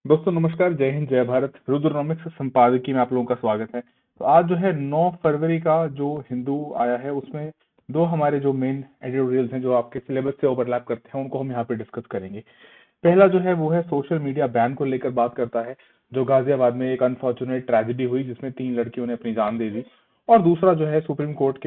दोस्तों नमस्कार, जय हिंद जय भारत। रुद्रनॉमिक्स संपादकीय में आप लोगों का स्वागत है। तो आज जो है 9 फरवरी का जो हिंदू आया है उसमें दो हमारे जो मेन एडिटोरियल्स हैं जो आपके सिलेबस से ओवरलैप करते हैं उनको हम यहाँ पे डिस्कस करेंगे। पहला जो है वो है सोशल मीडिया बैन को लेकर बात करता है, जो गाजियाबाद में एक अनफॉर्चुनेट ट्रेजेडी हुई जिसमें 3 लड़कियों ने अपनी जान दे दी। और दूसरा जो है सुप्रीम कोर्ट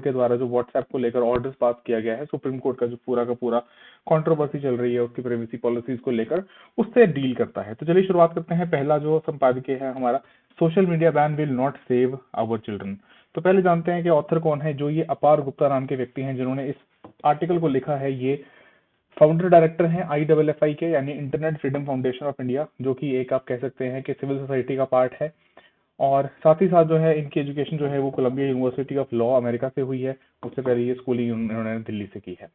के द्वारा जो व्हाट्सएप को लेकर ऑर्डर्स पास किया गया है, सुप्रीम कोर्ट का जो पूरा का पूरा कंट्रोवर्सी चल रही है उसकी प्राइवेसी पॉलिसीज को लेकर, उससे डील करता है। तो चलिए शुरुआत करते हैं। पहला जो संपादकीय है हमारा, social media ban will not save our children. तो पहले जानते हैं कि ऑथर कौन है। जो ये अपार गुप्ता नाम के व्यक्ति हैं जिन्होंने इस आर्टिकल को लिखा है, ये फाउंडर डायरेक्टर हैं IFFI के, यानी internet freedom foundation of India, जो कि एक आप कह सकते हैं कि सिविल सोसाइटी का पार्ट है। और साथ ही साथ जो है इनकी एजुकेशन जो है वो Columbia University of law America से हुई है। उससे पहले ये स्कूलिंग उन्होंने दिल्ली से की है।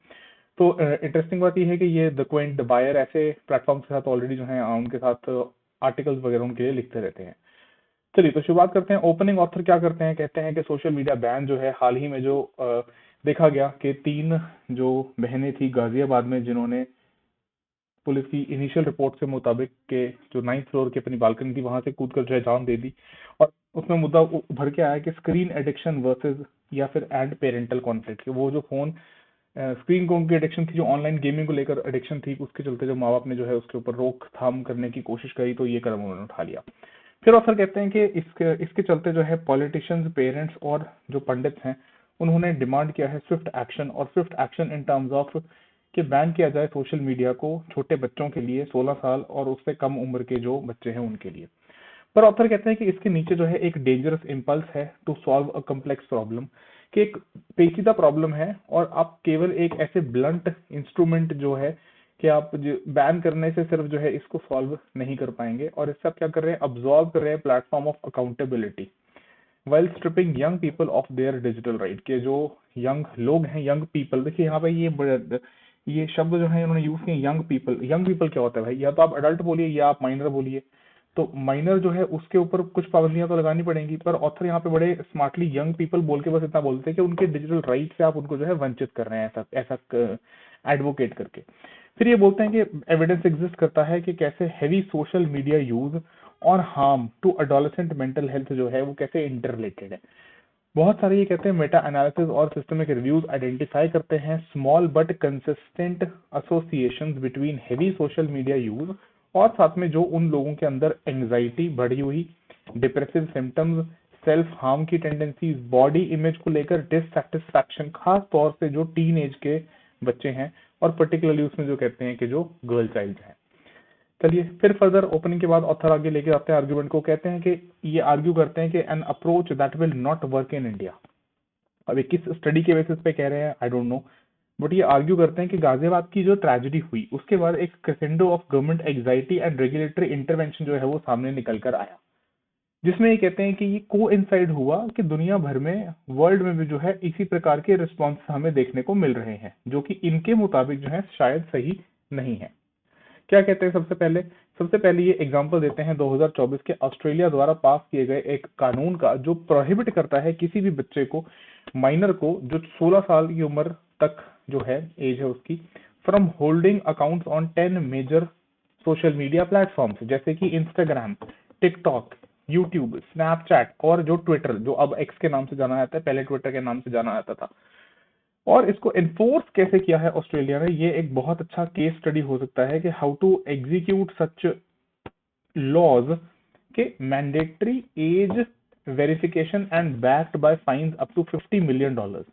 तो इंटरेस्टिंग बात ये है कि ये द क्विंट बायर ऐसे प्लेटफॉर्म के साथ ऑलरेडी जो है उनके साथ आर्टिकल्स वगैरह उनके लिए लिखते रहते हैं। चलिए तो शुरुआत करते हैं। ओपनिंग ऑथर क्या करते हैं, कहते हैं कि सोशल मीडिया बैन जो है हाल ही में जो देखा गया कि 3 जो बहनें थी गाजियाबाद में जिन्होंने पुलिस की इनिशियल रिपोर्ट के मुताबिक के जो 9th फ्लोर की अपनी बालकनी थी वहां से कूद कर जो है जान दे दी। और उसमें मुद्दा उभर के आया कि स्क्रीन एडिक्शन वर्सेस या फिर एंड पेरेंटल कॉन्फ्लिक्ट। वो जो फोन स्क्रीन को उनकी एडिक्शन थी, जो ऑनलाइन गेमिंग को लेकर एडिक्शन थी, उसके चलते जो माँ बाप ने जो है उसके ऊपर रोकथाम करने की कोशिश करी तो ये कदम उन्होंने उठा लिया। फिर ऑथर कहते हैं कि इसके चलते जो है पॉलिटिशियंस, पेरेंट्स और जो पंडित हैं उन्होंने डिमांड किया है स्विफ्ट एक्शन, और Swift action in terms of कि बैन किया जाए सोशल मीडिया को छोटे बच्चों के लिए, 16 साल और उससे कम उम्र के जो बच्चे हैं उनके लिए। पर ऑथर कहते हैं कि इसके नीचे जो है एक डेंजरस इम्पल्स है to solve a complex problem, कि एक पेचीदा प्रॉब्लम है और आप केवल एक ऐसे ब्लंट इंस्ट्रूमेंट जो है कि आप बैन करने से सिर्फ जो है इसको सॉल्व नहीं कर पाएंगे। और इससे आप क्या कर रहे हैं, अब्सॉर्ब कर रहे हैं platform of accountability while stripping young people of their digital right. के जो यंग लोग हैं, यंग पीपल, देखिए यहाँ पे ये शब्द जो है उन्होंने यूज किए यंग पीपल। यंग पीपल क्या होता है भाई, या तो आप अडल्ट बोलिए या आप माइनर बोलिए। तो माइनर जो है उसके ऊपर कुछ पाबंदियां तो लगानी पड़ेंगी, पर ऑथर यहाँ पे बड़े स्मार्टली यंग पीपल बोल के बस इतना बोलते हैं कि उनके डिजिटल राइट से आप उनको जो है वंचित कर रहे हैं, ऐसा ऐसा एडवोकेट करके। फिर ये बोलते हैं कि एविडेंस एग्जिस्ट करता है कि कैसे हैवी सोशल मीडिया यूज और harm to adolescent mental health जो है वो कैसे इंटर रिलेटेड है। बहुत सारे ये कहते हैं मेटा एनालिसिस और सिस्टमिक रिव्यूज आइडेंटिफाई करते हैं small but consistent associations between heavy social media use और साथ में जो उन लोगों के अंदर एंजाइटी बढ़ी हुई, डिप्रेसिव सिम्टम्स, सेल्फ हार्म की टेंडेंसीज, बॉडी इमेज को लेकर डिससेटिस्फैक्शन, खास तौर से जो टीन एज के बच्चे हैं और पर्टिकुलरली उसमें जो कहते हैं कि जो गर्ल चाइल्ड है। चलिए फिर फर्दर ओपनिंग के बाद ऑथर आगे लेके आते हैं आर्ग्यूमेंट को। कहते हैं कि ये आर्ग्यू करते हैं कि an approach that will not work in India. अब ये किस स्टडी के बेसिस पे कह रहे हैं आई डोंट नो, बट ये आर्ग्यू करते हैं कि गाजियाबाद की जो ट्रेजेडी हुई उसके बाद एक crescendo of government anxiety and regulatory intervention जो है वो सामने निकल कर आया, जिसमें ये कहते हैं कि ये कोइंसाइड हुआ कि दुनिया भर में, वर्ल्ड में भी जो है इसी प्रकार के रिस्पॉन्स हमें देखने को मिल रहे हैं जो कि इनके मुताबिक जो है शायद सही नहीं है। क्या कहते हैं, सबसे पहले ये एग्जांपल देते हैं 2024 के ऑस्ट्रेलिया द्वारा पास किए गए एक कानून का, जो प्रोहिबिट करता है किसी भी बच्चे को, माइनर को जो 16 साल की उम्र तक जो है एज है उसकी, from holding accounts on 10 major social media platforms जैसे कि इंस्टाग्राम, टिकटॉक, यूट्यूब, स्नैपचैट और जो ट्विटर, जो अब एक्स के नाम से जाना जाता है, पहले ट्विटर के नाम से जाना जाता था। और इसको एनफोर्स कैसे किया है ऑस्ट्रेलिया ने, ये एक बहुत अच्छा केस स्टडी हो सकता है कि how to execute such laws के mandatory age verification and backed by fines up to $50 million.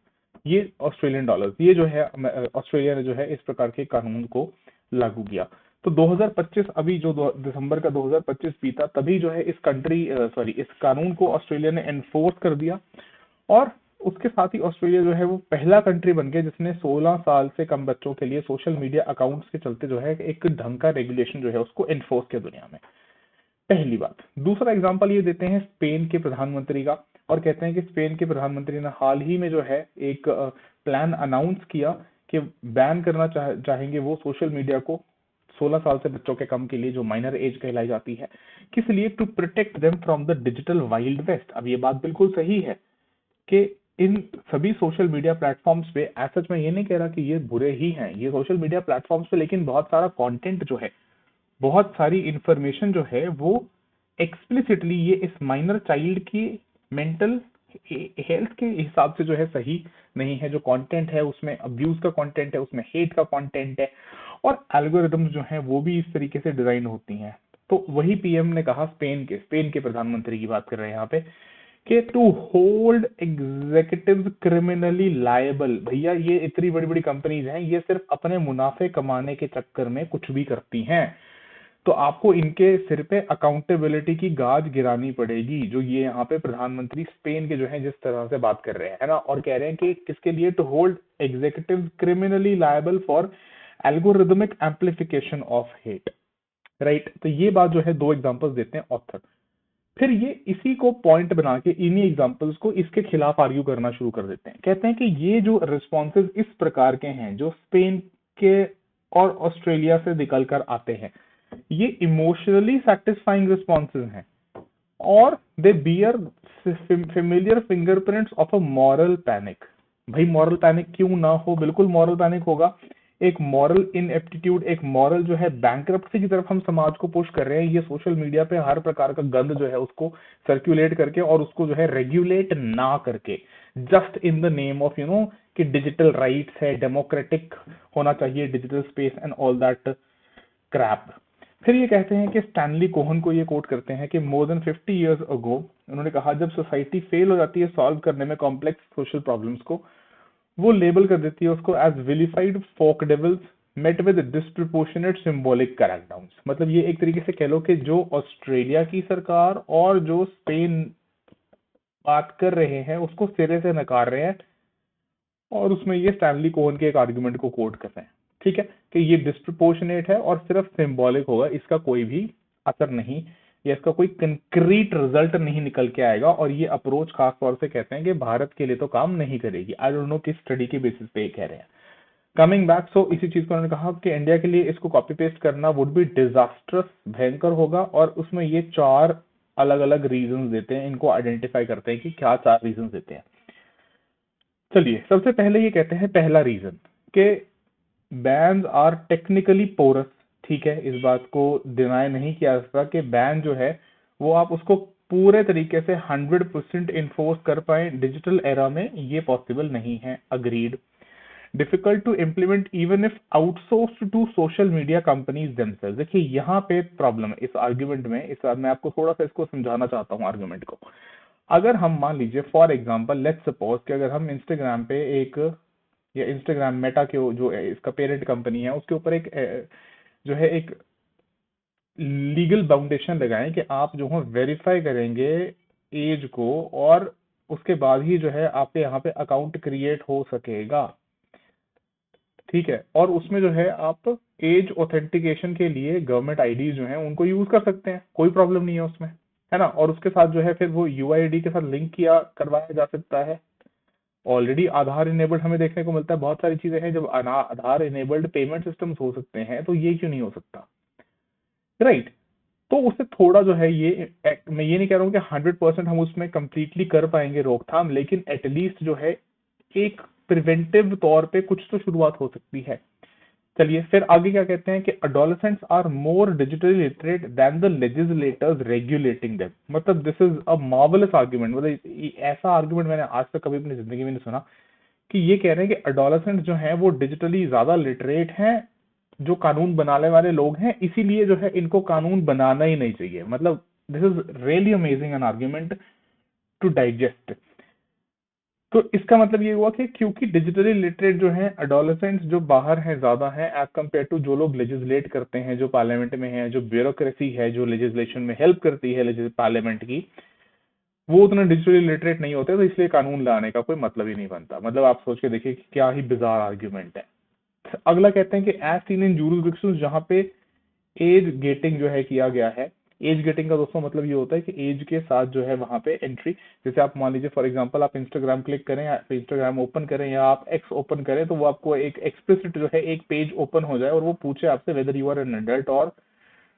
ये ऑस्ट्रेलियन डॉलर्स, ये जो है ऑस्ट्रेलिया ने जो है इस प्रकार के कानून को लागू किया। तो 2025 अभी जो दिसंबर का 2025 बीता तभी जो है इस कानून को ऑस्ट्रेलिया ने एनफोर्स कर दिया। और उसके साथ ही ऑस्ट्रेलिया जो है वो पहला कंट्री बन गया जिसने 16 साल से कम बच्चों के लिए सोशल मीडिया अकाउंट्स के चलते जो है एक ढंग का रेगुलेशन जो है उसको एनफोर्स किया दुनिया में। पहली बात। दूसरा एग्जांपल ये देते हैं स्पेन के प्रधानमंत्री का, और कहते हैं कि स्पेन के प्रधानमंत्री ने हाल ही में जो है एक प्लान अनाउंस किया कि बैन करना चाहेंगे वो सोशल मीडिया को 16 साल से बच्चों के कम के लिए, जो माइनर एज कहलाई जाती है। किस लिए, to protect them from the digital wild west. अब ये बात बिल्कुल सही है कि इन सभी सोशल मीडिया प्लेटफॉर्म्स पे, एज सच मैं ये नहीं कह रहा कि ये बुरे ही हैं ये सोशल मीडिया प्लेटफॉर्म्स पे, लेकिन बहुत सारा कंटेंट जो है बहुत सारी इंफॉर्मेशन जो है वो एक्सप्लिसिटली ये इस माइनर चाइल्ड की मेंटल हेल्थ के हिसाब से जो है सही नहीं है। जो कंटेंट है उसमें अब्यूज का कंटेंट है, उसमें हेट का कंटेंट है, और एल्गोरिदम्स जो हैं वो भी इस तरीके से डिजाइन होती हैं। तो वही पीएम ने कहा, स्पेन के प्रधानमंत्री की बात कर रहे हैं यहाँ पे, कि to hold executive criminally liable. भैया ये इतनी बड़ी बड़ी कंपनीज हैं, ये सिर्फ अपने मुनाफे कमाने के चक्कर में कुछ भी करती हैं, तो आपको इनके सिर पे अकाउंटेबिलिटी की गाज गिरानी पड़ेगी। जो ये यहाँ पे प्रधानमंत्री स्पेन के जो है जिस तरह से बात कर रहे हैं, है ना, और कह रहे हैं कि किसके लिए, to hold executive criminally liable for algorithmic amplification of hate, right. तो ये बात जो है, दो एग्जांपल्स देते हैं ऑथर, फिर ये इसी को पॉइंट बना के इन्हीं एग्जांपल्स को इसके खिलाफ आर्ग्यू करना शुरू कर देते हैं। कहते हैं कि ये जो रिस्पॉन्सेज इस प्रकार के हैं जो स्पेन के और ऑस्ट्रेलिया से निकल कर आते हैं, ये इमोशनली सेटिस्फाइंग रिस्पॉन्सेज हैं, और दे beer familiar fingerprints of a moral panic. भाई मॉरल पैनिक क्यों ना हो, बिल्कुल मॉरल पैनिक होगा। एक मॉरल इनएप्टीट्यूड, एक मॉरल जो है बैंकरप्सी की तरफ हम समाज को पुश कर रहे हैं। ये सोशल मीडिया पे हर प्रकार का गंद जो है उसको सर्कुलेट करके और उसको जो है रेगुलेट ना करके, just in the name of कि डिजिटल राइट्स है, डेमोक्रेटिक होना चाहिए digital space and all that Krebs. फिर ये कहते हैं कि स्टैनली कोहन को ये कोट करते हैं कि मोर देन 50 इयर्स अगो उन्होंने कहा, जब सोसाइटी फेल हो जाती है सॉल्व करने में कॉम्प्लेक्स सोशल प्रॉब्लम्स को, वो लेबल कर देती है उसको as vilified folk devils met with disproportionate symbolic crackdowns. मतलब ये एक तरीके से कह लो कि जो ऑस्ट्रेलिया की सरकार और जो स्पेन बात कर रहे हैं उसको सिरे से नकार रहे हैं, और उसमें ये स्टैनली कोहन के एक आर्गुमेंट को कोट कर रहे हैं, ठीक है, कि ये डिस्प्रपोर्शनेट है और सिर्फ सिंबॉलिक होगा, इसका कोई भी असर नहीं, या इसका कोई कंक्रीट रिजल्ट नहीं निकल के आएगा, और ये अप्रोच खास तौर से कहते हैं कि भारत के लिए तो काम नहीं करेगी। आई डोंट नो किस स्टडी के बेसिस पे ये कह रहे हैं। कमिंग बैक, सो इसी चीज को उन्होंने कहा कि इंडिया के लिए इसको कॉपी पेस्ट करना वुड बी डिजास्ट्रस, भयंकर होगा, और उसमें ये 4 अलग अलग रीजन देते हैं, इनको आइडेंटिफाई करते हैं कि क्या 4 रीजन देते हैं। चलिए सबसे पहले ये कहते हैं, पहला रीजन कि बैन्स आर टेक्निकली पोरस। ठीक है, इस बात को डिनाई नहीं किया जा सकता कि बैन जो है वो आप उसको पूरे तरीके से 100% इन्फोर्स कर पाए डिजिटल एरा में, ये पॉसिबल नहीं है, agreed. Difficult to implement even if outsourced to social media companies themselves. देखिए यहाँ पे प्रॉब्लम है इस आर्ग्यूमेंट में, इस बार मैं आपको थोड़ा सा इसको समझाना चाहता हूँ आर्ग्यूमेंट को। अगर हम मान लीजिए फॉर एग्जांपल लेट्स सपोज कि अगर हम इंस्टाग्राम पे एक, या इंस्टाग्राम मेटा के जो इसका पेरेंट कंपनी है उसके ऊपर एक जो है एक लीगल बाउंडेशन लगाएं कि आप जो है वेरीफाई करेंगे एज को, और उसके बाद ही जो है आपके यहाँ पे अकाउंट क्रिएट हो सकेगा, ठीक है, और उसमें जो है आप एज ऑथेंटिकेशन के लिए गवर्नमेंट आईडी जो है उनको यूज कर सकते हैं, कोई प्रॉब्लम नहीं है उसमें, है ना, और उसके साथ जो है फिर वो यूआईडी के साथ लिंक किया करवाया जा सकता है। ऑलरेडी आधार इनेबल्ड हमें देखने को मिलता है, बहुत सारी चीजें हैं, जब आधार इनेबल्ड पेमेंट सिस्टम्स हो सकते हैं तो ये क्यों नहीं हो सकता, राइट। तो उससे थोड़ा जो है ये, मैं ये नहीं कह रहा हूँ कि 100% हम उसमें कंप्लीटली कर पाएंगे रोकथाम, लेकिन एटलीस्ट जो है एक प्रिवेंटिव तौर पे कुछ तो शुरुआत हो सकती है। चलिए फिर आगे क्या कहते हैं कि adolescents are more digitally literate than the legislators regulating them. मतलब this is a marvellous argument, मतलब ऐसा आर्गुमेंट मैंने आज तक कभी अपनी जिंदगी में नहीं सुना, कि ये कह रहे हैं कि adolescents जो हैं वो डिजिटली ज्यादा लिटरेट हैं, जो कानून बनाने वाले लोग हैं, इसीलिए जो है इनको कानून बनाना ही नहीं चाहिए। मतलब this is really amazing an argument to digest. तो इसका मतलब ये हुआ कि क्योंकि डिजिटली लिटरेट जो है एडोलेसेंट्स जो बाहर हैं ज्यादा हैं एज कम्पेयर टू जो लोग लेजिस्लेट करते हैं, जो पार्लियामेंट में है, जो ब्यूरोक्रेसी है जो लेजिस्लेशन में हेल्प करती है पार्लियामेंट की, वो उतना डिजिटली लिटरेट नहीं होते, तो इसलिए कानून लाने का कोई मतलब ही नहीं बनता। मतलब आप सोच के देखिए कि क्या ही बिजार आर्ग्यूमेंट है। अगला कहते हैं कि एज सीन इन जूरिसडिक्शंस जहां पे एज गेटिंग जो है किया गया है। एज गेटिंग का दोस्तों मतलब ये होता है कि एज के साथ जो है वहां पे एंट्री, जैसे आप मान लीजिए फॉर एग्जांपल आप इंस्टाग्राम क्लिक करें या इंस्टाग्राम ओपन करें या आप एक्स ओपन करें, तो वो आपको एक एक्सप्लिसिट जो है एक पेज ओपन हो जाए और वो पूछे आपसे whether you are an adult और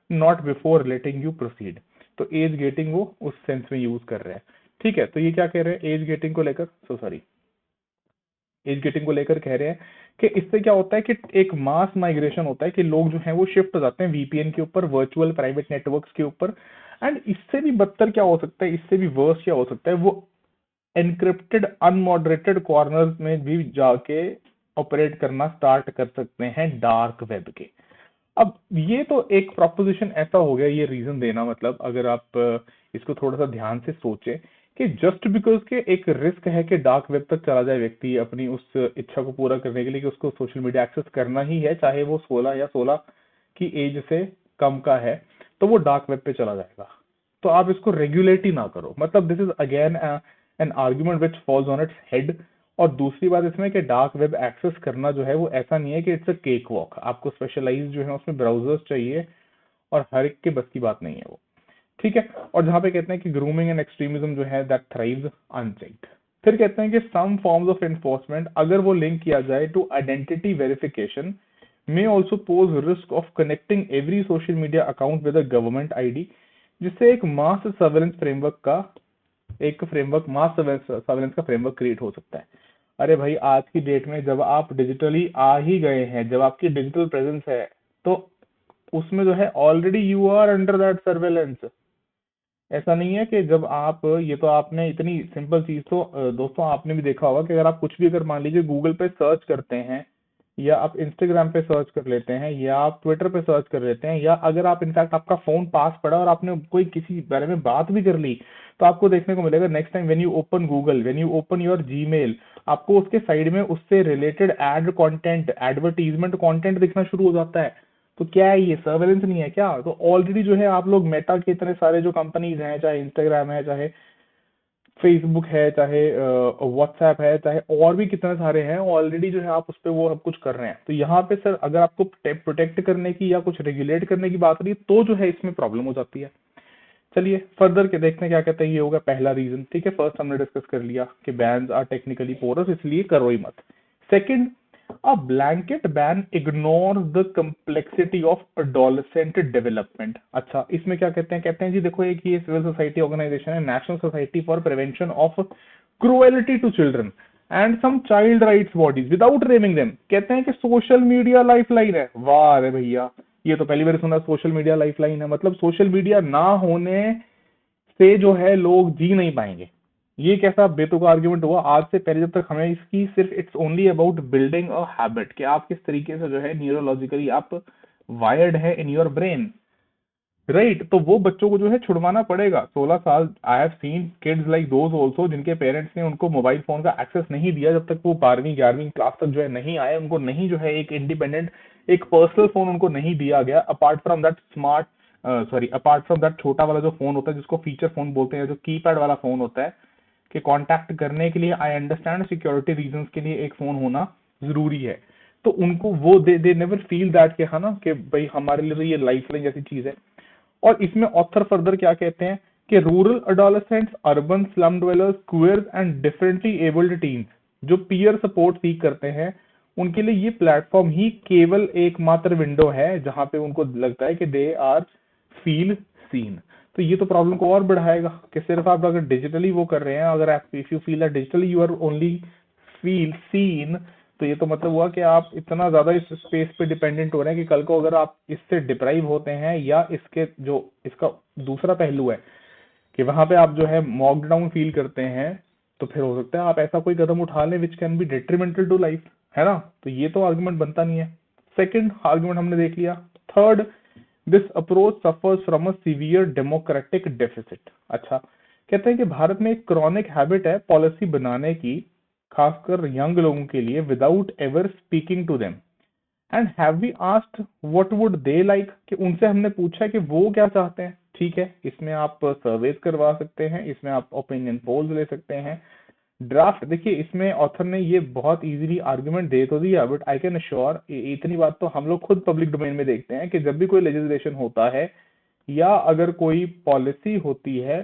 not before letting you proceed. तो एज गेटिंग वो उस सेंस में यूज कर रहे हैं, ठीक है। तो ये क्या कह रहे हैं एज गेटिंग को लेकर, सो सॉरी, एज गेटिंग को लेकर कह रहे हैं कि इससे क्या होता है कि एक मास माइग्रेशन होता है कि लोग जो हैं वो शिफ्ट हो जाते हैं वीपीएन के ऊपर, वर्चुअल प्राइवेट नेटवर्क्स के ऊपर। एंड इससे भी बदतर क्या हो सकता है, इससे भी वर्स क्या हो सकता है, वो एनक्रिप्टेड अनमॉडरेटेड कॉर्नर्स में भी जाके ऑपरेट करना स्टार्ट कर सकते हैं डार्क वेब के। अब ये तो एक प्रोपोजिशन ऐसा हो गया, ये रीजन देना मतलब अगर आप इसको थोड़ा सा ध्यान से सोचें कि जस्ट बिकॉज के एक रिस्क है कि डार्क वेब तक चला जाए व्यक्ति अपनी उस इच्छा को पूरा करने के लिए कि उसको सोशल मीडिया एक्सेस करना ही है, चाहे वो 16 या 16 की एज से कम का है, तो वो डार्क वेब पे चला जाएगा। तो आप इसको रेगुलेट ही ना करो, मतलब this is again an argument which falls on its head. और दूसरी बात इसमें कि डार्क वेब एक्सेस करना जो है वो ऐसा नहीं है कि इट्स अ केक वॉक, आपको स्पेशलाइज जो है उसमें ब्राउजर्स चाहिए और हर एक के बस की बात नहीं है वो, ठीक है। और जहां पे कहते हैं कि ग्रूमिंग एंड एक्सट्रीमिज्म जो है दैट थ्राइव्स अनचेक्ड। फिर कहते हैं कि सम फॉर्म्स ऑफ एनफोर्समेंट अगर वो लिंक किया जाए to identity verification may also pose risk of connecting every social media account with a government ID, जिससे एक मास सर्वेलेंस फ्रेमवर्क का मास सर्वेलेंस का फ्रेमवर्क क्रिएट हो सकता है। अरे भाई आज की डेट में जब आप डिजिटली आ ही गए हैं, जब आपकी डिजिटल प्रेजेंस है, तो उसमें जो है already you are under that surveillance. ऐसा नहीं है कि जब आप ये तो आपने इतनी सिंपल चीज तो दोस्तों आपने भी देखा होगा कि अगर आप कुछ भी अगर मान लीजिए गूगल पे सर्च करते हैं या आप इंस्टाग्राम पे सर्च कर लेते हैं या आप ट्विटर पे सर्च कर लेते हैं या अगर आप इनफैक्ट आपका फोन पास पड़ा और आपने कोई किसी बारे में बात भी कर ली, तो आपको देखने को मिलेगा next time when you open Google, when you open your Gmail, आपको उसके साइड में उससे related ad content, advertisement content दिखना शुरू हो जाता है। तो क्या है, ये सर्वेलेंस नहीं है क्या? तो ऑलरेडी जो है आप लोग मेटा के इतने सारे जो कंपनीज हैं, चाहे इंस्टाग्राम है, चाहे फेसबुक है, चाहे व्हाट्सएप है, चाहे और भी कितने सारे हैं, ऑलरेडी जो है आप उस पर वो सब कुछ कर रहे हैं। तो यहाँ पे सर अगर आपको प्रोटेक्ट करने की या कुछ रेगुलेट करने की बात रही तो जो है इसमें प्रॉब्लम हो जाती है। चलिए फर्दर के देखते हैं क्या कहते हैं। ये होगा पहला रीजन, ठीक है। फर्स्ट हमने डिस्कस कर लिया कि बैन्स आर टेक्निकली पोरस, इसलिए करो ही मत। Second, a blanket ban ignores the complexity of adolescent development। अच्छा इसमें क्या कहते हैं, कहते हैं जी देखो एक ये सिविल सोसाइटी ऑर्गेनाइजेशन है, national society for prevention of cruelty to children and some child rights bodies without naming them. कहते हैं कि सोशल मीडिया लाइफलाइन है। वाह रे भैया, ये तो पहली बार सुना सोशल मीडिया लाइफलाइन है, मतलब सोशल मीडिया ना होने से जो है लोग जी नहीं पाएंगे। ये कैसा बेतुका आर्ग्यूमेंट हुआ? आज से पहले जब तक हमें इसकी सिर्फ it's only about building a habit कि आप किस तरीके से जो है न्यूरोलॉजिकली आप वायर्ड है इन योर ब्रेन, राइट। तो वो बच्चों को जो है छुड़वाना पड़ेगा। 16 साल, I have seen kids like those also जिनके पेरेंट्स ने उनको मोबाइल फोन का एक्सेस नहीं दिया जब तक वो 12वीं 11वीं क्लास तक जो है नहीं आए, उनको नहीं जो है एक इंडिपेंडेंट एक पर्सनल फोन उनको नहीं दिया गया apart from that smart apart from that छोटा वाला जो फोन होता है जिसको फीचर फोन बोलते हैं, जो कीपैड वाला फोन होता है, कि कांटेक्ट करने के लिए आई अंडरस्टैंड सिक्योरिटी रीजंस के लिए एक फोन होना जरूरी है। तो उनको वो दे नेवर फील दैट कि हाँ ना कि भाई हमारे लिए तो ये लाइफ लाइन जैसी चीज है। और इसमें ऑथर फर्दर क्या कहते हैं कि rural adolescents, urban slum dwellers, queers and differently abled teens जो पीयर सपोर्ट सीख करते हैं, उनके लिए ये प्लेटफॉर्म ही केवल एकमात्र विंडो है जहां पे उनको लगता है कि दे आर फील सीन। तो ये तो प्रॉब्लम को और बढ़ाएगा कि सिर्फ आप अगर डिजिटली वो कर रहे हैं, अगर आप if you feel that digitally you are only feel seen, तो ये तो मतलब हुआ कि आप इतना ज्यादा इस स्पेस पे डिपेंडेंट हो रहे हैं कि कल को अगर आप इससे डिप्राइव होते हैं या इसके जो इसका दूसरा पहलू है कि वहां पे आप जो है मॉक डाउन फील करते हैं, तो फिर हो सकता है आप ऐसा कोई कदम उठा लें which can be detrimental to life, है ना। तो ये तो आर्गुमेंट बनता नहीं है। सेकंड आर्गुमेंट हमने देख लिया। Third, this approach suffers from a severe democratic deficit. अच्छा कहते हैं कि भारत में एक क्रॉनिक हैबिट है पॉलिसी बनाने की, खासकर यंग लोगों के लिए, without ever speaking to them and have we asked what would they like, कि उनसे हमने पूछा कि वो क्या चाहते हैं। ठीक है, इसमें आप सर्वेज करवा सकते हैं, इसमें आप ओपिनियन पोल्स ले सकते हैं। ड्राफ्ट देखिए, इसमें ऑथर ने ये बहुत इजीली आर्गुमेंट दे तो दिया, बट आई कैन अश्योर इतनी बात तो हम लोग खुद पब्लिक डोमेन में देखते हैं कि जब भी कोई लेजिस्लेशन होता है या अगर कोई पॉलिसी होती है,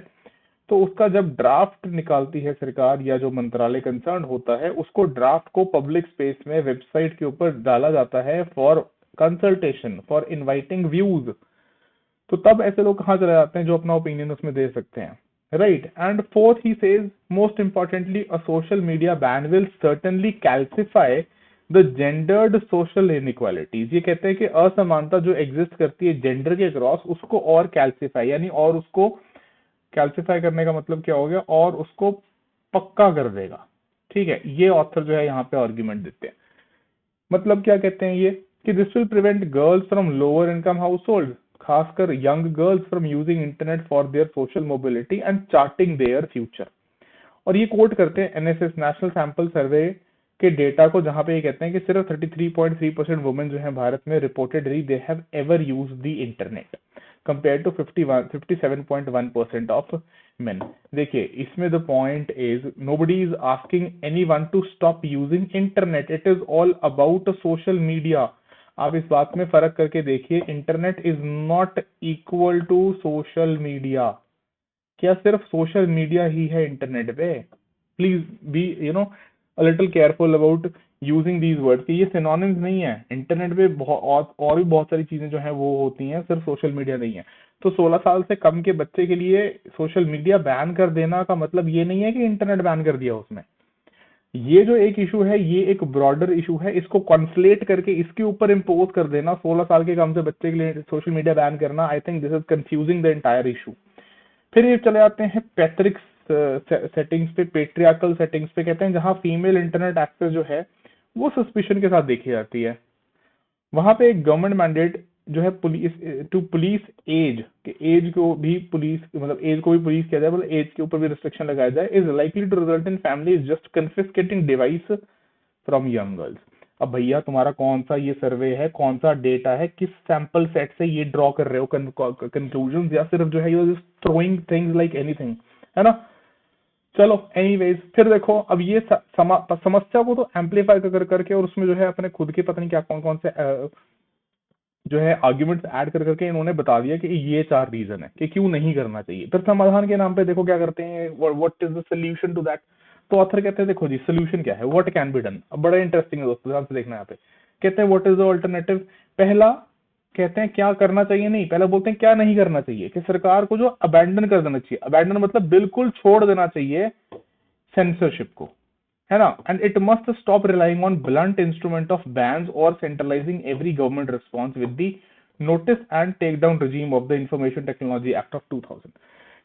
तो उसका जब ड्राफ्ट निकालती है सरकार या जो मंत्रालय कंसर्न होता है, उसको ड्राफ्ट को पब्लिक स्पेस में वेबसाइट के ऊपर डाला जाता है for consultation, for inviting views. तो तब ऐसे लोग कहाँ चले जाते हैं जो अपना ओपिनियन उसमें दे सकते हैं। right? And fourth, he says, most importantly, a social media ban will certainly calcify the gendered social inequalities. ये कहते हैं कि असमानता जो एग्जिस्ट करती है जेंडर के क्रॉस, उसको और कैल्सिफाई, यानी और उसको कैल्सिफाई करने का मतलब क्या हो गया, और उसको पक्का कर देगा। ठीक है, ये ऑथर जो है यहाँ पे आर्ग्यूमेंट देते हैं। मतलब क्या कहते हैं ये, कि this will prevent girls from lower income household, खासकर young girls from using internet for their social mobility and charting their future. और ये कोट करते हैं एनएसएस नेशनल सैंपल सर्वे के डेटा को, जहां पे ये कहते हैं कि सिर्फ 33.3% वुमेन जो है भारत में reportedly they have ever used the internet compared to 57.1% of men. देखिए, इसमें the point is nobody is asking anyone to stop using internet, it is all about social media. आप इस बात में फर्क करके देखिए, internet is not equal to social media. क्या सिर्फ सोशल मीडिया ही है इंटरनेट पे? Please be a little careful about using these words, कि ये सिनोनिम्स नहीं है। इंटरनेट पे और भी बहुत सारी चीजें जो है वो होती हैं, सिर्फ सोशल मीडिया नहीं है। तो 16 साल से कम के बच्चे के लिए सोशल मीडिया बैन कर देना का मतलब ये नहीं है कि इंटरनेट बैन कर दिया उसमें। ये जो एक इशू है, ये एक ब्रॉडर इशू है, इसको कॉन्फ्लेट करके इसके ऊपर इम्पोज कर देना 16 साल के कम से बच्चे के लिए सोशल मीडिया बैन करना, I think this is confusing the entire issue. फिर ये चले आते हैं पैट्रिक सेटिंग्स पे, पेट्रियार्कल सेटिंग्स पे। कहते हैं जहां फीमेल इंटरनेट एक्सेस जो है वो सस्पिशन के साथ देखी जाती है, वहां पे एक गवर्नमेंट मैंडेट जो है पुलिस टू पुलिस एज, के एज को भी पुलिस, मतलब एज को भी पुलिस किया जाए, मतलब एज के ऊपर भी रिस्ट्रिक्शन लगाया जाए, is likely to result in family just confiscating device from young girls. अब भैया तुम्हारा कौन सा ये सर्वे है, कौन सा डेटा है, किस सैंपल सेट से ये ड्रॉ कर रहे हो कंक्लूजन, या सिर्फ जो है you just throwing things like anything, है ना? चलो एनीवेज, फिर देखो अब ये समस्या को तो एम्पलीफाई कर करके, और उसमें जो है अपने खुद के पता नहीं क्या कौन कौन से जो है आर्ग्यूमेंट्स ऐड कर करके इन्होंने बता दिया कि ये 4 रीजन है कि क्यों नहीं करना चाहिए। फिर समाधान के नाम पे देखो क्या करते हैं, what is the solution to that. तो ऑथर कहते हैं देखो जी सोल्यूशन क्या है, व्हाट कैन बी डन। अब बड़ा इंटरेस्टिंग है दोस्तों, ध्यान से देखना यहाँ पे। कहते हैं व्हाट इज द ऑल्टरनेटिव। पहला कहते हैं क्या करना चाहिए, नहीं, पहले बोलते हैं क्या नहीं करना चाहिए, कि सरकार को जो अबैंडन कर देना चाहिए, अबैंडन मतलब बिल्कुल छोड़ देना चाहिए सेंसरशिप को, है ना। And it must stop relying on blunt instrument of bans और centralising every government response with the notice and take down regime of the information technology act of 2000।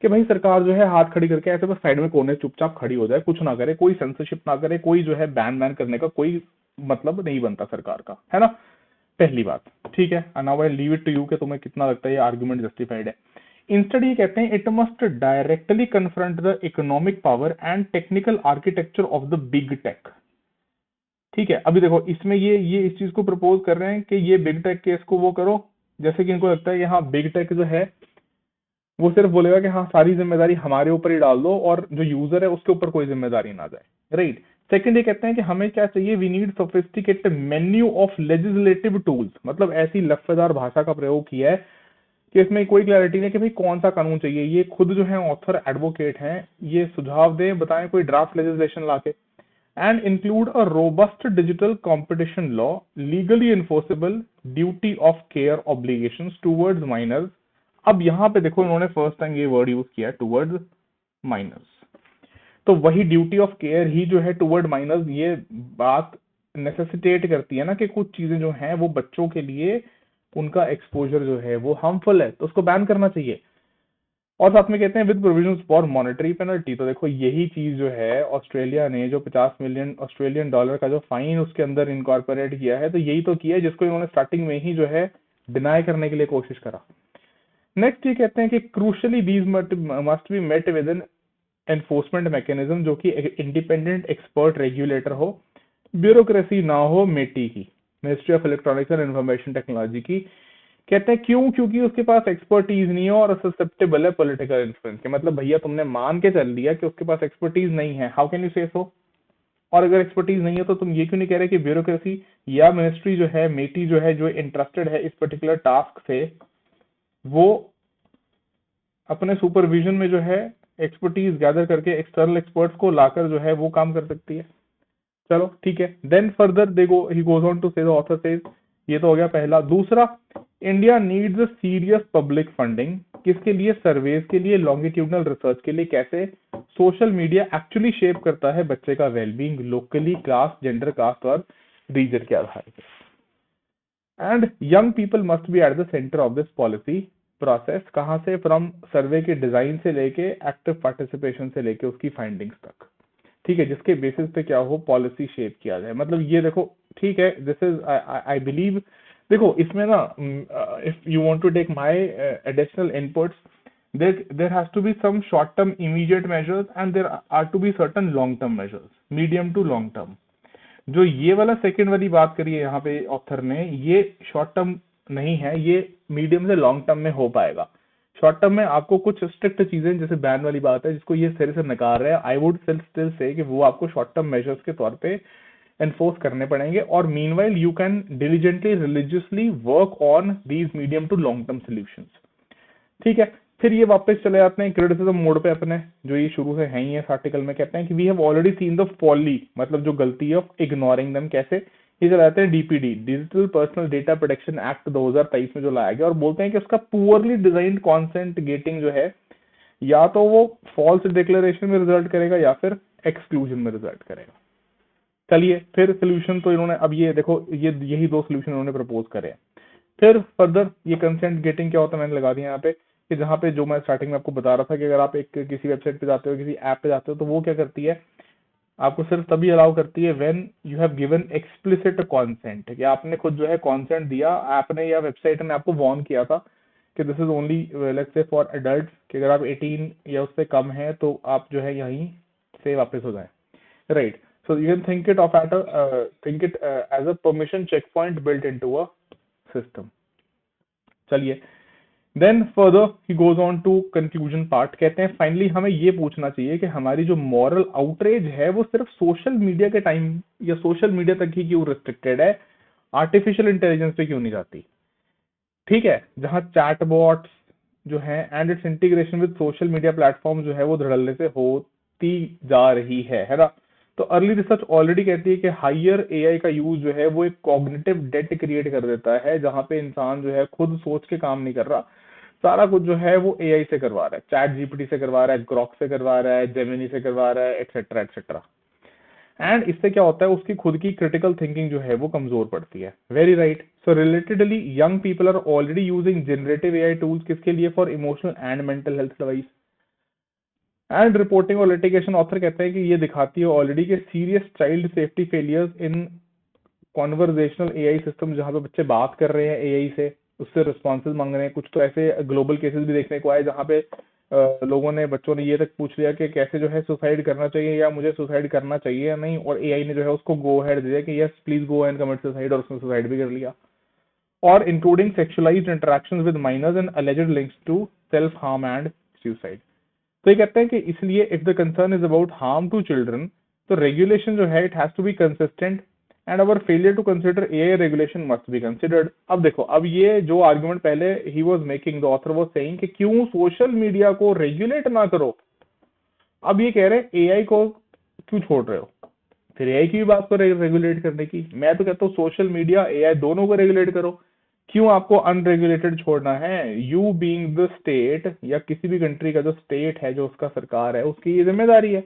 कि भाई सरकार जो है हाथ खड़ी करके ऐसे बस साइड में कोने चुपचाप खड़ी हो जाए, कुछ ना करे, कोई सेंसरशिप ना करे, कोई जो है बैन करने का कोई मतलब नहीं बनता सरकार का, है ना। पहली बात, ठीक है। Now I leave it to you कि तुम्हें कितना लगता है ये आर्गुमेंट जस्टिफाइड है। इंस्टेड ये कहते हैं it must directly confront the economic power and technical architecture of the big tech. ठीक है, अभी देखो इसमें ये इस चीज को प्रपोज कर रहे हैं कि ये बिग टेक केस को वो करो, जैसे कि इनको लगता है कि हाँ बिग टेक जो है वो सिर्फ बोलेगा कि हाँ सारी जिम्मेदारी हमारे ऊपर ही डाल दो, और जो यूजर है उसके ऊपर कोई जिम्मेदारी ना जाए, राइट। सेकंड ये कहते हैं कि हमें क्या चाहिए, we need sophisticated menu of legislative tools, मतलब ऐसी लफ्जदार भाषा का प्रयोग किया है कि इसमें कोई क्लैरिटी नहीं कि भाई कौन सा कानून चाहिए। ये खुद जो है ऑथर एडवोकेट हैं, ये सुझाव दें, बताएं कोई ड्राफ्ट लेजिस्लेशन लाके। And include a robust digital competition law, legally enforceable duty of care obligations towards minors. अब यहाँ पे देखो उन्होंने फर्स्ट टाइम ये वर्ड यूज किया है, टुवर्ड्स माइनर्स। तो वही ड्यूटी ऑफ केयर ही जो है टुवर्ड माइनर्स, ये बात नेसेसिटेट करती है ना कि कुछ चीजें जो हैं वो बच्चों के लिए उनका एक्सपोजर जो है वो हार्मफुल है, तो उसको बैन करना चाहिए। और साथ में कहते हैं with provisions for monetary penalty. तो देखो यही चीज जो है ऑस्ट्रेलिया ने जो 50 मिलियन ऑस्ट्रेलियन डॉलर का जो फाइन उसके अंदर इनकॉर्पोरेट किया है, तो यही तो किया है जिसको इन्होंने स्टार्टिंग में ही जो है डिनाई करने के लिए कोशिश करा। नेक्स्ट ये कहते हैं कि crucially these must be met with an enforcement mechanism, जो कि इंडिपेंडेंट एक्सपर्ट रेगुलेटर हो, ब्यूरोक्रेसी ना हो मेटी की, ministry of electronics and information technology की। कहते हैं क्यों, क्योंकि उसके पास एक्सपर्टीज नहीं है और ससेप्टेबल है पॉलिटिकल इन्फ्लुएंस के। मतलब भैया तुमने मान के चल दिया कि उसके पास एक्सपर्टीज नहीं है, हाउ कैन यू से सो। और अगर एक्सपर्टीज नहीं है तो तुम ये क्यों नहीं कह रहे कि ब्यूरोक्रेसी या मिनिस्ट्री जो है, मेटी जो है, जो इंटरेस्टेड है इस पर्टिकुलर टास्क से, वो अपने सुपरविजन में जो है एक्सपर्टीज गैदर करके एक्सटर्नल एक्सपर्ट्स को लाकर जो है वो काम कर सकती है। चलो ठीक है। देन फर्दर देखो ही गोज ऑन टू से द ऑथर सेज, ये तो हो गया पहला। दूसरा, India needs a serious public funding, किसके लिए? सर्वेज के लिए, लॉन्गिट्यूडनल रिसर्च के लिए। कैसे? सोशल मीडिया एक्चुअली शेप करता है बच्चे का wellbeing locally, class, gender, caste और रीजन के आधार पर। And young people must be at the centre of this policy process. कहाँ से? फ्रॉम सर्वे के डिजाइन से लेके एक्टिव पार्टिसिपेशन से लेके उसकी फाइंडिंग्स तक, ठीक है, जिसके बेसिस पे क्या हो, पॉलिसी शेप किया जाए। मतलब ये देखो, ठीक है, दिस इज आई बिलीव, देखो इसमें ना, if you want to take my additional inputs, there has to be some short term immediate measures and there are to be certain long term measures, medium to long term। जो ये वाला second वाली बात करी है यहाँ पे author ने, ये शॉर्ट टर्म नहीं है, ये मीडियम से लॉन्ग टर्म में हो पाएगा। शॉर्ट टर्म में आपको कुछ स्ट्रिक्ट चीजें, जैसे बैन वाली बात है जिसको ये सिरे से नकार रहे हैं, आई वुड स्टिल से कि वो आपको शॉर्ट टर्म मेजर्स के तौर पे एनफोर्स करने पड़ेंगे। और meanwhile you can diligently religiously work on these medium to long term solutions, ठीक है। फिर ये वापस चले जाते हैं क्रिटिसिज्म मोड पे अपने, जो ये शुरू से है ही है इस आर्टिकल में। कहते हैं कि we have already seen the folly, मतलब जो गलती है, ऑफ इग्नोरिंग देम। कैसे? ये चले जाते हैं DPD, digital personal data protection act 2023 में जो लाया गया, और बोलते हैं कि उसका पुअरली डिजाइंड कॉन्सेंट गेटिंग जो है, या तो वो फॉल्स डिक्लेरेशन में रिजल्ट करेगा या फिर एक्सक्लूजन में रिजल्ट करेगा। चलिए, फिर सोल्यूशन तो इन्होंने, अब ये देखो, ये यही दो सोल्यूशन इन्होंने प्रपोज करे हैं। फिर फर्दर ये कंसेंट गेटिंग क्या होता है, मैंने लगा दिया यहाँ पे, कि जहाँ पे जो मैं स्टार्टिंग में आपको बता रहा था कि अगर आप एक किसी वेबसाइट पे जाते हो, किसी ऐप पे जाते हो, तो वो क्या करती है, आपको सिर्फ तभी अलाउ करती है when you have given explicit consent, कि आपने खुद जो है कॉन्सेंट दिया, ऐप ने या वेबसाइट ने आपको वार्न किया था कि this is only let's say for adult, कि अगर आप 18 या उससे कम है तो आप जो है यहीं से वापस हो जाए, right. So you can think it of at a as a permission checkpoint built into a system। चलिए, then further he goes on to conclusion part. कहते हैं फाइनली हमें ये पूछना चाहिए कि हमारी जो मॉरल आउटरेज है वो सिर्फ सोशल मीडिया के टाइम या सोशल मीडिया तक ही क्यों रिस्ट्रिक्टेड है, आर्टिफिशियल इंटेलिजेंस पे क्यों नहीं जाती, ठीक है, जहां चैटबॉट्स जो है and it's integration with social media platform जो है वो धड़ल्ले से होती जा रही है ना। तो अर्ली रिसर्च ऑलरेडी कहती है कि हायर एआई का यूज जो है वो एक कॉग्निटिव डेट क्रिएट कर देता है, जहां पे इंसान जो है खुद सोच के काम नहीं कर रहा, सारा कुछ जो है वो एआई से करवा रहा है, चैट जीपीटी से करवा रहा है, ग्रॉक से करवा रहा है, जेमिनी से करवा रहा है, एक्सेट्रा एक्सेट्रा। एंड इससे क्या होता है, उसकी खुद की क्रिटिकल थिंकिंग जो है वो कमजोर पड़ती है। Very right. So relatedly young people are already using generative AI tools, किसके लिए? For emotional and mental health device and reporting और लिटिगेशन। ऑथर कहते हैं कि ये दिखाती है ऑलरेडी कि serious child safety failures in conversational AI system, जहां पे बच्चे बात कर रहे हैं एआई से, उससे रिस्पॉन्सेज मांग रहे हैं। कुछ तो ऐसे ग्लोबल केसेस भी देखने को आए जहां पे लोगों ने, बच्चों ने ये तक पूछ लिया कि कैसे जो है सुसाइड करना चाहिए या मुझे सुसाइड करना चाहिए या नहीं, और एआई ने जो है उसको गो हेड दिया कि yes please go and commit suicide, और उसने सुसाइड भी कर लिया। और including sexualised interactions with minors and alleged links to self harm and suicide. तो ये कहते हैं कि इसलिए if the concern is about harm to children, तो रेगुलेशन जो है it has to be consistent and our failure to consider AI regulation must be considered. अब देखो, अब ये जो आर्गुमेंट पहले he was making, the author was saying कि क्यों सोशल मीडिया को रेगुलेट ना करो, अब ये कह रहे हैं एआई को क्यों छोड़ रहे हो, फिर एआई की भी बात करो रेगुलेट करने की। मैं तो कहता हूँ सोशल मीडिया एआई दोनों को रेगुलेट करो, क्यों आपको अनरेगुलेटेड छोड़ना है? यू बीइंग द स्टेट, या किसी भी कंट्री का जो स्टेट है, जो उसका सरकार है, उसकी ये जिम्मेदारी है,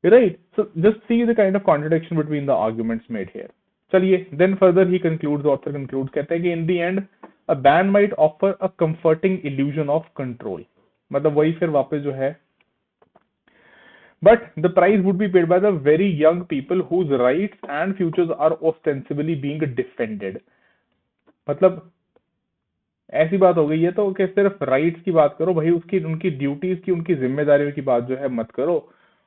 right. So just see the kind of contradiction between the arguments made here. चलिए, then further he concludes, author concludes, कहते हैं कि in the end a ban might offer a comforting illusion of control. मतलब वही फिर वापस जो है, but the price would be paid by the very young people whose rights and futures are ostensibly being defended। मतलब ऐसी बात हो गई है तो कि सिर्फ राइट्स की बात करो भाई, उसकी उनकी ड्यूटीज की, उनकी जिम्मेदारियों की बात जो है मत करो,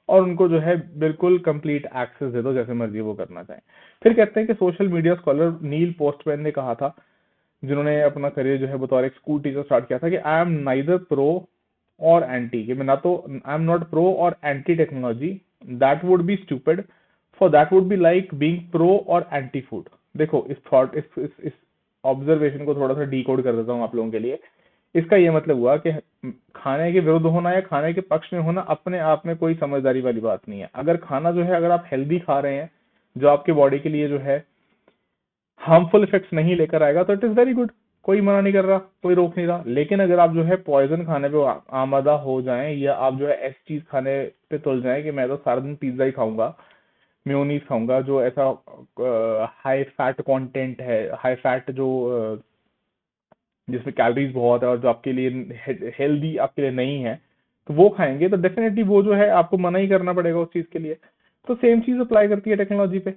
और उनको जो है बिल्कुल कंप्लीट एक्सेस दे दो, जैसे मर्जी वो करना चाहें। फिर कहते हैं कि सोशल मीडिया स्कॉलर नील पोस्टमैन ने कहा था, जिन्होंने अपना करियर जो है बतौर एक स्कूल टीचर स्टार्ट किया था, कि आई एम नाइदर प्रो और एंटी, कि मैं ना तो, आई एम नॉट प्रो और anti technology, that would be stupid, for that would be like being pro और एंटी फूड। देखो, इस थॉट, इस ऑब्जर्वेशन को थोड़ा सा डिकोड कर देता हूँ आप लोगों के लिए। इसका ये मतलब हुआ कि खाने के विरुद्ध होना या खाने के पक्ष में होना अपने आप में कोई समझदारी वाली बात नहीं है। अगर खाना जो है, अगर आप हेल्दी खा रहे हैं, जो आपके बॉडी के लिए जो है हार्मफुल इफेक्ट्स नहीं लेकर आएगा, तो इट इज वेरी गुड। कोई मना नहीं कर रहा, कोई रोक नहीं रहा। लेकिन अगर आप जो है पॉइजन खाने पे आमादा हो जाएं, या आप जो है ऐसी चीज खाने पे तुल जाएं कि मैं तो सारा दिन पिज्जा ही खाऊंगा, मेयोनीज खाऊंगा, जो ऐसा हाई फैट कंटेंट है, हाई फैट जो जिसमें कैलोरीज बहुत है और जो आपके लिए हेल्दी आपके लिए नहीं है, तो वो खाएंगे, तो डेफिनेटली वो जो है आपको मना ही करना पड़ेगा उस चीज के लिए। तो सेम चीज अप्लाई करती है टेक्नोलॉजी पे।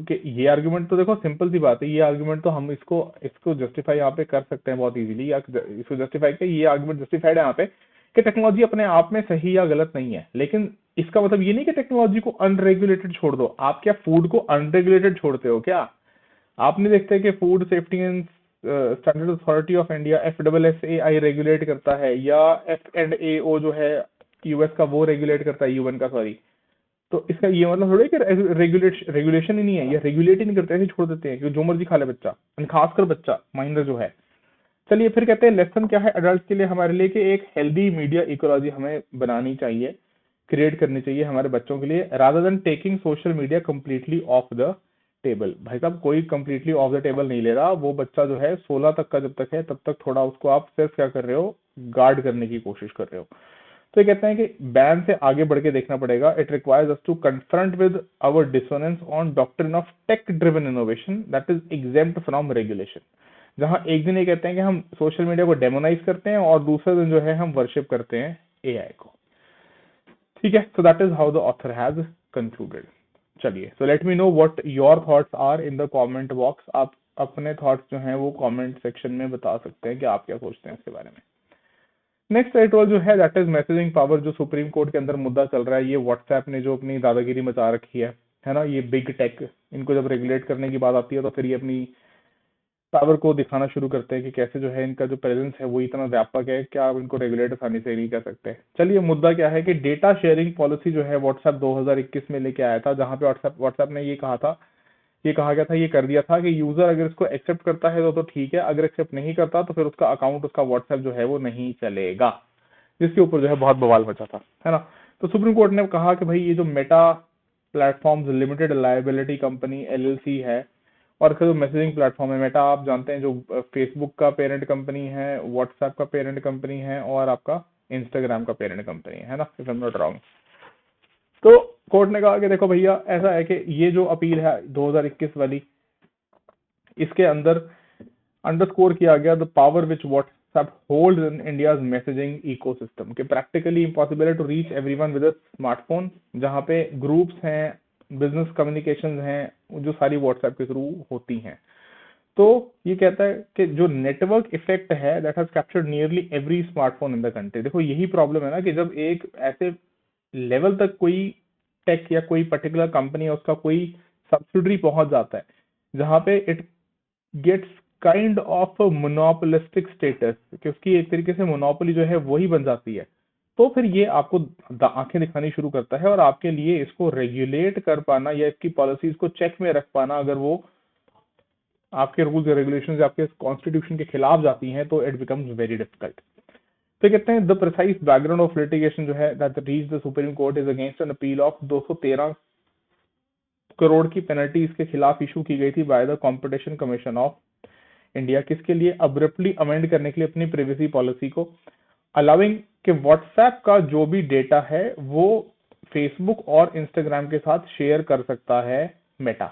ये आर्गुमेंट तो देखो सिंपल सी बात है, ये आर्गुमेंट तो हम इसको इसको जस्टिफाई यहाँ पे कर सकते हैं बहुत इजीली, या इसको जस्टिफाई कर, ये आर्गुमेंट जस्टिफाइड है यहाँ पे कि टेक्नोलॉजी अपने आप में सही या गलत नहीं है। लेकिन इसका मतलब ये नहीं कि टेक्नोलॉजी को अनरेगुलेटेड छोड़ दो। आप क्या फूड को अनरेगुलेटेड छोड़ते हो क्या? आप नहीं देखते कि food safety and standard authority of India FSSAI regulate करता है, या F&AO जो है यूएस का वो रेगुलेट करता है, यूएन का, सॉरी। तो इसका ये मतलब थोड़ा कि रेगुलेशन ही नहीं है, ये रेगुलेट ही नहीं करते, ऐसे छोड़ देते हैं कि जो मर्जी खा ले बच्चा, खासकर बच्चा माइनर जो है। चलिए फिर कहते हैं लेसन क्या है अडल्ट के लिए हमारे लिए, कि एक हेल्दी मीडिया इकोलॉजी हमें बनानी चाहिए, क्रिएट करनी चाहिए हमारे बच्चों के लिए, rather than taking social media completely off the table. भाई साहब कोई कंप्लीटली ऑफ द टेबल नहीं ले रहा, वो बच्चा जो है 16 तक का जब तक है तब तक थोड़ा उसको आप सिर्फ क्या कर रहे हो, गार्ड करने की कोशिश कर रहे हो। तो ये कहते हैं कि बैन से आगे बढ़ के देखना पड़ेगा। It requires us to confront with our dissonance on doctrine of tech driven innovation that is exempt from regulation. जहां एक दिन ये कहते हैं कि हम सोशल मीडिया को डेमोनाइज करते हैं, और दूसरे दिन जो है हम वर्शिप करते हैं एआई को। ठीक है, so that is how the author has concluded. चलिए, so let me know what your thoughts are in the comment box. आप अपने थॉट्स जो हैं वो कमेंट सेक्शन में बता सकते हैं कि आप क्या सोचते हैं इसके बारे में। नेक्स्ट एडिटोरियल जो है दैट इज मैसेजिंग पावर, जो सुप्रीम कोर्ट के अंदर मुद्दा चल रहा है। ये व्हाट्सएप ने जो अपनी दादागिरी मचा रखी है ना, ये बिग टेक, इनको जब रेगुलेट करने की बात आती है तो फिर ये अपनी पावर को दिखाना शुरू करते हैं कि कैसे जो है इनका जो प्रेजेंस है वो इतना व्यापक है कि आप इनको रेगुलेट आसानी से नहीं कर सकते। चलिए, मुद्दा क्या है कि डेटा शेयरिंग पॉलिसी जो है व्हाट्सएप 2021 में लेके आया था, जहां पे व्हाट्सएप ने ये कहा गया था, ये कर दिया था कि यूजर अगर इसको एक्सेप्ट करता है तो ठीक है, अगर एक्सेप्ट नहीं करता तो फिर उसका अकाउंट, उसका व्हाट्सएप जो है वो नहीं चलेगा, जिसके ऊपर जो है बहुत बवाल मचा था, है ना। तो सुप्रीम कोर्ट ने कहा कि भाई ये जो Meta platforms limited liability company LLC है, और जो मैसेजिंग प्लेटफॉर्म है मेटा, आप जानते हैं जो फेसबुक का पेरेंट कंपनी है, व्हाट्सएप का पेरेंट कंपनी है, और आपका इंस्टाग्राम का पेरेंट कंपनी है ना, if I am not wrong. तो कोर्ट ने कहा कि देखो भैया, ऐसा है कि ये जो अपील है 2021 वाली, इसके अंदर अंडरस्कोर किया गया the power which WhatsApp holds in India's messaging ecosystem, कि प्रैक्टिकली इम्पॉसिबल है to reach everyone with a smartphone. जहाँ पे ग्रुप्स हैं, बिजनेस कम्युनिकेशन हैं, जो सारी व्हाट्सएप के थ्रू होती हैं। तो ये कहता है कि जो नेटवर्क इफेक्ट है that has captured nearly every smartphone in the country. देखो यही प्रॉब्लम है ना, कि जब एक ऐसे लेवल तक कोई टेक या कोई पर्टिकुलर कंपनी या उसका कोई सब्सिडरी पहुंच जाता है जहां पे it gets kind of monopolistic status, कि उसकी एक तरीके से मोनोपोली जो है वही बन जाती है, तो फिर ये आपको आंखें दिखानी शुरू करता है, और आपके लिए इसको रेगुलेट कर पाना या इसकी पॉलिसीज को चेक में रख पाना, अगर वो आपके रूल्स और रेगुलेशंस आपके कॉन्स्टिट्यूशन के खिलाफ जाती हैं, तो इट बिकम्स वेरी डिफिकल्ट। तो कहते हैं the precise background of litigation जो है that reach the supreme court is against an appeal of 213 crore की पेनल्टी इसके खिलाफ इशू की गई थी by the competition commission of India, किसके लिए, अब्रप्टली अमेंड करने के लिए अपनी प्रिवेसी पॉलिसी को, अलाउइंग कि व्हाट्सएप का जो भी डेटा है वो फेसबुक और इंस्टाग्राम के साथ शेयर कर सकता है मेटा,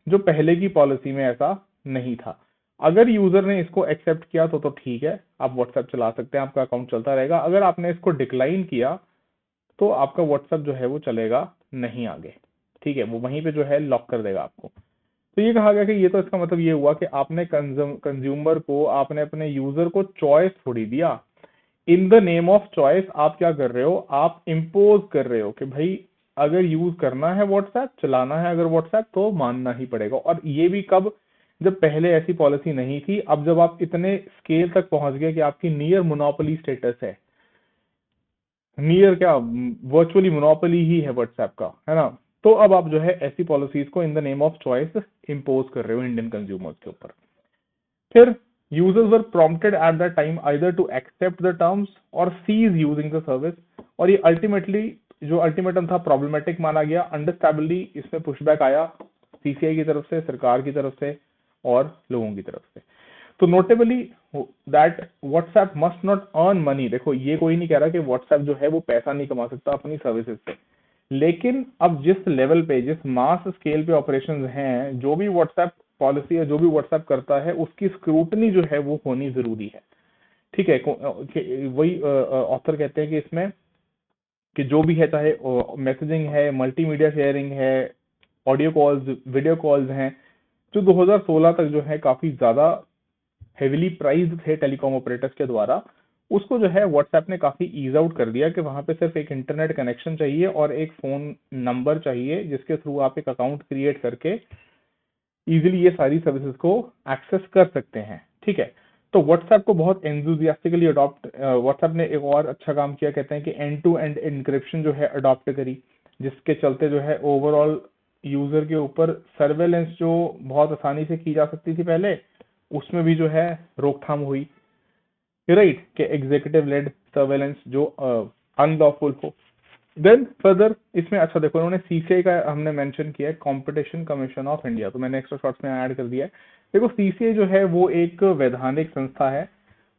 जो पहले की पॉलिसी में ऐसा नहीं था। अगर यूजर ने इसको एक्सेप्ट किया तो ठीक है, आप व्हाट्सएप चला सकते हैं, आपका अकाउंट चलता रहेगा। अगर आपने इसको डिक्लाइन किया तो आपका व्हाट्सएप जो है वो चलेगा नहीं आगे, ठीक है, वो वहीं पे जो है लॉक कर देगा आपको। तो ये कहा गया कि ये तो इसका मतलब ये हुआ कि आपने कंज्यूमर को, आपने अपने यूजर को चॉइस थोड़ी दिया। In the name of choice आप क्या कर रहे हो, आप इम्पोज कर रहे हो कि भाई अगर यूज करना है व्हाट्सएप, चलाना है अगर व्हाट्सएप, तो मानना ही पड़ेगा। और ये भी कब, जब पहले ऐसी पॉलिसी नहीं थी। अब जब आप इतने स्केल तक पहुंच गए कि आपकी नियर मोनोपोली स्टेटस है, नियर क्या, वर्चुअली मोनोपोली ही है व्हाट्सएप का, है ना, तो अब आप जो है ऐसी पॉलिसीज को in the name of choice impose कर रहे हो इंडियन कंज्यूमर्स के ऊपर। फिर users were prompted at that time either to accept the terms or cease using the service, और ये अल्टीमेटली जो अल्टीमेटम था प्रॉब्लमेटिक माना गया। अंडरस्टैंडेबली इसमें पुशबैक आया CCI की तरफ से, सरकार की तरफ से और लोगों की तरफ से। तो notably that WhatsApp must not earn money. देखो ये कोई नहीं कह रहा कि व्हाट्सएप जो है वो पैसा नहीं कमा सकता अपनी सर्विसेज से, लेकिन अब जिस लेवल पे, जिस मास स्केल पे ऑपरेशंस हैं, जो भी व्हाट्सएप पॉलिसी है, जो भी व्हाट्सएप करता है, उसकी स्क्रूटनी जो है वो होनी जरूरी है। ठीक है, वही ऑथर कहते हैं कि इसमें कि जो भी है, चाहे मैसेजिंग है, मल्टीमीडिया शेयरिंग है, ऑडियो कॉल्स, वीडियो कॉल्स हैं, जो 2016 तक जो है काफी ज्यादा हेविली प्राइस्ड थे टेलीकॉम ऑपरेटर्स के द्वारा, उसको जो है व्हाट्सएप ने काफी ईज आउट कर दिया कि वहां पे सिर्फ एक इंटरनेट कनेक्शन चाहिए और एक फोन नंबर चाहिए जिसके थ्रू आप एक अकाउंट क्रिएट करके इजीली ये सारी सर्विसेज को एक्सेस कर सकते हैं। ठीक है, तो व्हाट्सएप को बहुत एंथुसियास्टिकली अडॉप्ट, व्हाट्सएप ने एक और अच्छा काम किया, कहते हैं कि एंड टू एंड इनक्रिप्शन जो है अडॉप्ट करी, जिसके चलते जो है ओवरऑल यूजर के ऊपर सर्वेलेंस जो बहुत आसानी से की जा सकती थी पहले, उसमें भी जो है रोकथाम हुई, राइट, कि एग्जीक्यूटिव लेड सर्वेलेंस जो अनलॉफुल हो। देन फर्दर इसमें अच्छा देखो, इन्होंने सीसीआई का हमने मेंशन किया है, कंपटीशन कमीशन ऑफ इंडिया, तो मैंने एक्स्ट्रा शॉर्ट्स में ऐड कर दिया है। देखो सीसीआई जो है वो एक वैधानिक संस्था है।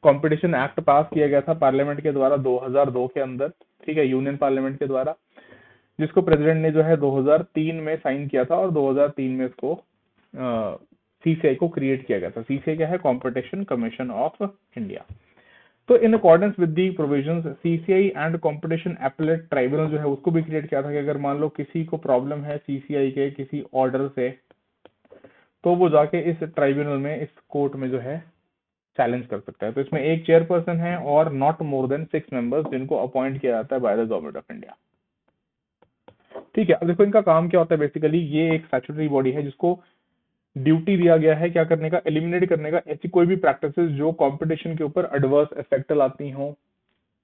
कंपटीशन एक्ट पास किया गया था पार्लियामेंट के द्वारा 2002 के अंदर, ठीक है, यूनियन पार्लियामेंट के द्वारा, जिसको प्रेसिडेंट ने जो है 2003 में साइन किया था और 2003 में इसको सीसीआई को क्रिएट किया गया था। सीसीआई क्या है? Competition commission of India. तो in accordance with the provisions, CCI and competition appellate tribunal जो है उसको भी क्रिएट किया था कि अगर मान लो किसी को प्रॉब्लम है सीसीआई के किसी ऑर्डर से, तो वो जाके इस ट्राइब्यूनल में, इस कोर्ट में जो है चैलेंज कर सकता है। तो इसमें एक चेयरपर्सन है और नॉट मोर देन 6 मेंबर्स जिनको अपॉइंट किया जाता है by the government of India. ठीक है, अब देखो इनका काम क्या होता है। बेसिकली ये एक स्टैट्यूटरी बॉडी है जिसको ड्यूटी दिया गया है क्या करने का? एलिमिनेट करने का ऐसी कोई भी प्रैक्टिसेस जो कंपटीशन के ऊपर एडवर्स इफेक्ट लाती हो,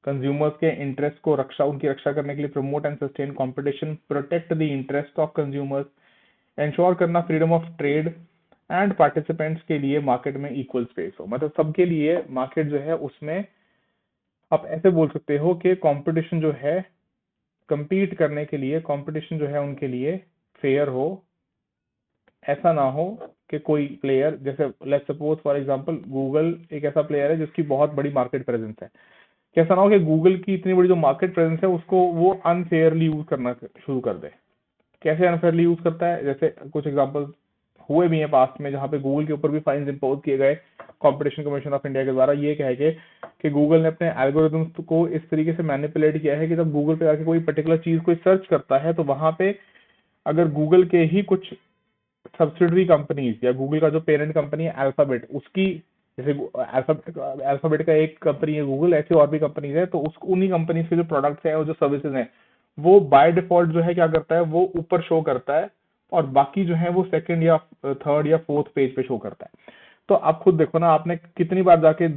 कंज्यूमर्स के इंटरेस्ट को उनकी रक्षा करने के लिए promote and sustain competition, protect the interest of consumers, ensure करना freedom of trade and participants के लिए मार्केट में इक्वल स्पेस हो। मतलब सबके लिए मार्केट जो है उसमें आप ऐसे बोल सकते हो कि कंपटीशन जो है, compete करने के लिए कंपटीशन जो है उनके लिए फेयर हो। ऐसा ना हो कि कोई प्लेयर, जैसे let's suppose for example Google एक ऐसा प्लेयर है जिसकी बहुत बड़ी मार्केट प्रेजेंस है, कैसा ना हो कि गूगल की इतनी बड़ी जो मार्केट प्रेजेंस है उसको वो अनफेयरली यूज करना शुरू कर दे। कैसे अनफेयरली यूज करता है? जैसे कुछ एग्जांपल हुए भी हैं पास्ट में जहां पे गूगल के ऊपर भी फाइन इंपोज किए गए कंपटीशन कमीशन ऑफ इंडिया के द्वारा, ये कह के कि गूगल ने अपने एल्गोरिथम्स को इस तरीके से मैनिपुलेट किया है कि जब गूगल पे जाके कोई पर्टिकुलर चीज कोई सर्च करता है तो वहां पे अगर गूगल के ही कुछ सब्सिडरी कंपनीज या गूगल का जो पेरेंट कंपनी है अल्फाबेट, उसकी, जैसे अल्फाबेट का एक कंपनी है गूगल, ऐसे और भी कंपनीज है, तो उस उन्हीं कंपनीज के जो प्रोडक्ट्स हैं और जो सर्विसेज हैं वो बाय डिफॉल्ट जो है क्या करता है, वो ऊपर शो करता है और बाकी जो है वो सेकंड या थर्ड या फोर्थ पेज पे शो करता है। तो आप खुद देखो ना, आपने कितनी बार जाके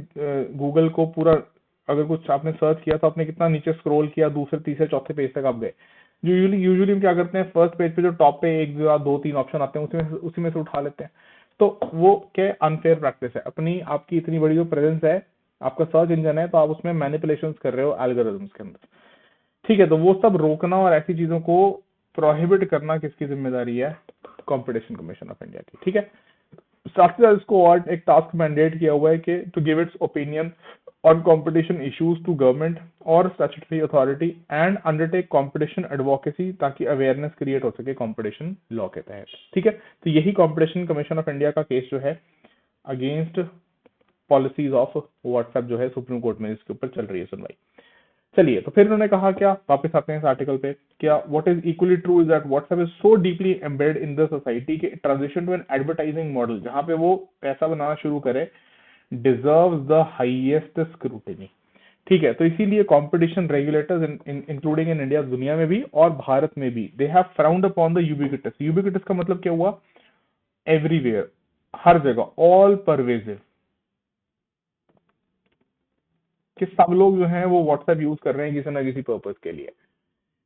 गूगल को पूरा, अगर कुछ आपने सर्च किया तो आपने कितना नीचे स्क्रॉल किया, दूसरे तीसरे चौथे पेज तक आप गए। यूजुअली हम क्या करते हैं, फर्स्ट पेज पे जो टॉप पे एक या दो तीन ऑप्शन आते हैं उसी में से उठा लेते हैं। तो वो क्या अनफेयर प्रैक्टिस है। अपनी आपकी इतनी बड़ी जो प्रेजेंस है, आपका सर्च इंजन है, तो आप उसमें मैनिपुलेशन कर रहे हो एल्गोरिथम्स के अंदर। ठीक है, तो वो सब रोकना और ऐसी चीजों को प्रोहिबिट करना किसकी जिम्मेदारी है? कंपटीशन कमीशन ऑफ इंडिया की। ठीक है, साथ ही साथ इसको और एक टास्क मैंडेट किया हुआ है कि to give its opinion on competition issues to government और statutory authority and undertake competition advocacy, ताकि अवेयरनेस क्रिएट हो सके कंपटीशन लॉ के तहत। ठीक है, तो यही कंपटीशन कमीशन ऑफ इंडिया का केस जो है अगेंस्ट पॉलिसीज ऑफ व्हाट्सएप जो है सुप्रीम कोर्ट में इसके ऊपर चल रही है सुनवाई। चलिए, तो फिर उन्होंने कहा क्या, वापस आते हैं इस आर्टिकल पे, क्या what is equally true is that WhatsApp is so deeply embedded in the society के transition to an advertising model, जहां पे वो पैसा बनाना शुरू करे, डिजर्व्स द हाईएस्ट स्क्रूटिनी। ठीक है, तो इसीलिए competition regulators including in India, दुनिया में भी और भारत में भी, they have frowned upon the ubiquitous. Ubiquitous का मतलब क्या हुआ? एवरीवेयर, हर जगह, ऑल परवेजिव, कि सब लोग जो हैं वो व्हाट्सएप यूज कर रहे हैं किसी ना किसी पर्पस के लिए,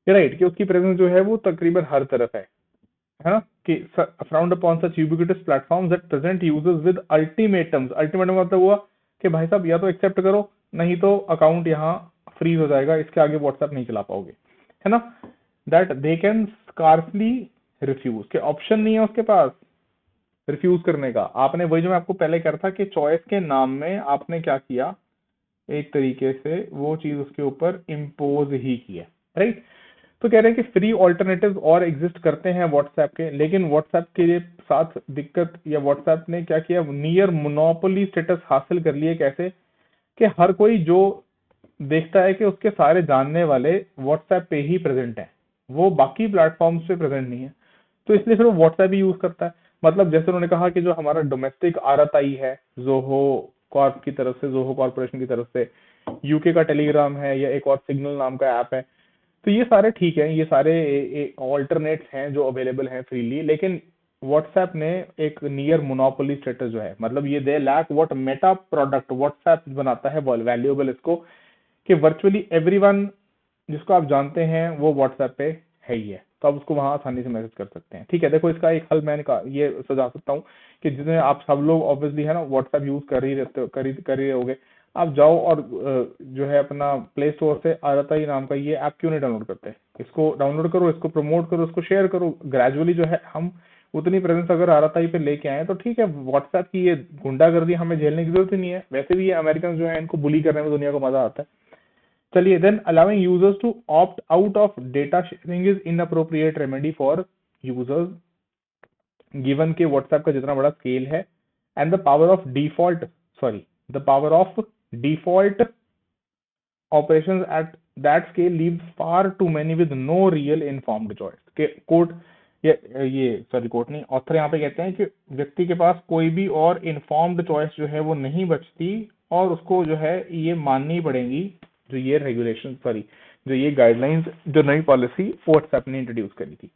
राइट, कि उसकी प्रेजेंस जो है वो तकरीबन हर तरफ है ना, कि frowned upon such ubiquitous platforms that present users with ultimatums. Ultimatum मतलब हुआ कि भाई साहब या तो एक्सेप्ट करो, नहीं तो अकाउंट यहाँ फ्रीज हो जाएगा, इसके आगे व्हाट्सएप नहीं चला पाओगे, है ना, that they can scarcely refuse, के ऑप्शन नहीं है उसके पास, रिफ्यूज करने का। आपने वही जो मैं आपको पहले कह रहा था कि चॉइस के नाम में आपने क्या किया, एक तरीके से वो चीज उसके ऊपर इम्पोज ही की है, राइट। तो कह रहे हैं कि फ्री ऑल्टरनेटिव्स और एग्जिस्ट करते हैं व्हाट्सएप के, लेकिन व्हाट्सएप के साथ दिक्कत, या व्हाट्सएप ने क्या किया, नियर मोनोपोली स्टेटस हासिल कर लिए। कैसे कि हर कोई जो देखता है कि उसके सारे जानने वाले व्हाट्सएप पे ही प्रेजेंट हैं, वो बाकी प्लेटफॉर्म्स पे प्रेजेंट नहीं है, तो इसलिए फिर वो व्हाट्सएप ही यूज करता है। मतलब जैसे उन्होंने कहा कि जो हमारा डोमेस्टिक आरएसआई है जोहो कॉर्प की तरफ से, जोहो कॉर्पोरेशन की तरफ से, यूके का टेलीग्राम है, या एक और सिग्नल नाम का ऐप है, तो ये सारे ठीक है, ये सारे ऑल्टरनेट्स हैं जो अवेलेबल हैं फ्रीली, लेकिन व्हाट्सएप ने एक नियर मोनोपोली स्टेटस जो है, मतलब ये they lack what Meta product WhatsApp बनाता है वैल्यूएबल इसको, कि वर्चुअली एवरीवन जिसको आप जानते हैं वो व्हाट्सएप पे है ही है, तो आप उसको वहां आसानी से मैसेज कर सकते हैं। ठीक है, देखो इसका एक हल मैंने ये सुझा सकता हूँ कि जितने आप सब लोग ऑब्वियसली है ना व्हाट्सएप यूज कर ही रहते कर ही रहोगे, आप जाओ और जो है अपना प्ले स्टोर से आरएसआई नाम का ये ऐप क्यों नहीं डाउनलोड करते, इसको डाउनलोड करो, इसको प्रमोट करो, इसको शेयर करो। ग्रेजुअली जो है हम उतनी प्रेजेंस अगर आरएसआई पे लेके आए तो ठीक है, व्हाट्सएप की ये गुंडागर्दी हमें झेलने की जरूरत ही नहीं है। वैसे भी ये अमेरिकन जो है इनको बुली करने में दुनिया को मजा आता है। चलिए, then allowing users to opt out of data sharing is inappropriate remedy for users, given के व्हाट्सएप का जितना बड़ा स्केल है and the power of default the power of default operations at that scale leaves far too many with no real informed choice। के court ये sorry court नहीं, author यहाँ पे कहते हैं कि व्यक्ति के पास कोई भी और इन्फॉर्म्ड चॉइस जो है वो नहीं बचती, और उसको जो है ये माननी पड़ेगी जो ये रेगुलेशन जो ये गाइडलाइंस, जो नई पॉलिसी व्हाट्सएप ने इंट्रोड्यूस करी थी।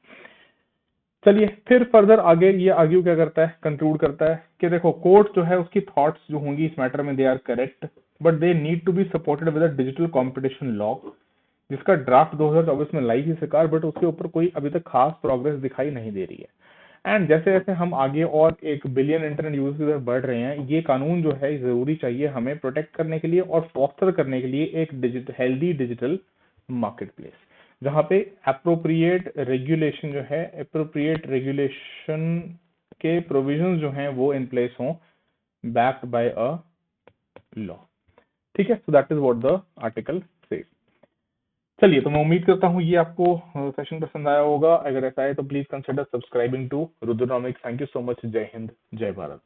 चलिए फिर फर्दर आगे ये आर्ग्यू क्या करता है, कंक्लूड करता है कि देखो कोर्ट जो है उसकी थॉट्स जो होंगी इस मैटर में they are correct, but they need to be supported with a digital competition law, जिसका ड्राफ्ट 2024 में लाई थी सरकार, बट उसके ऊपर कोई अभी तक खास प्रोग्रेस दिखाई नहीं दे रही है। एंड जैसे जैसे हम आगे और 1 बिलियन इंटरनेट यूजर्स की तरफ बढ़ रहे हैं, ये कानून जो है जरूरी चाहिए हमें प्रोटेक्ट करने के लिए और फॉस्टर करने के लिए एक हेल्दी डिजिटल मार्केट प्लेस, जहाँ पे अप्रोप्रिएट रेगुलेशन के प्रोविजंस जो हैं वो इन प्लेस हों, बैक्ड बाय अ लॉ। ठीक है, so that is what the article says. चलिए, तो मैं उम्मीद करता हूँ ये आपको सेशन पसंद आया होगा। अगर ऐसा है तो please consider subscribing to Rudranomics. Thank you so much. जय हिंद, जय भारत।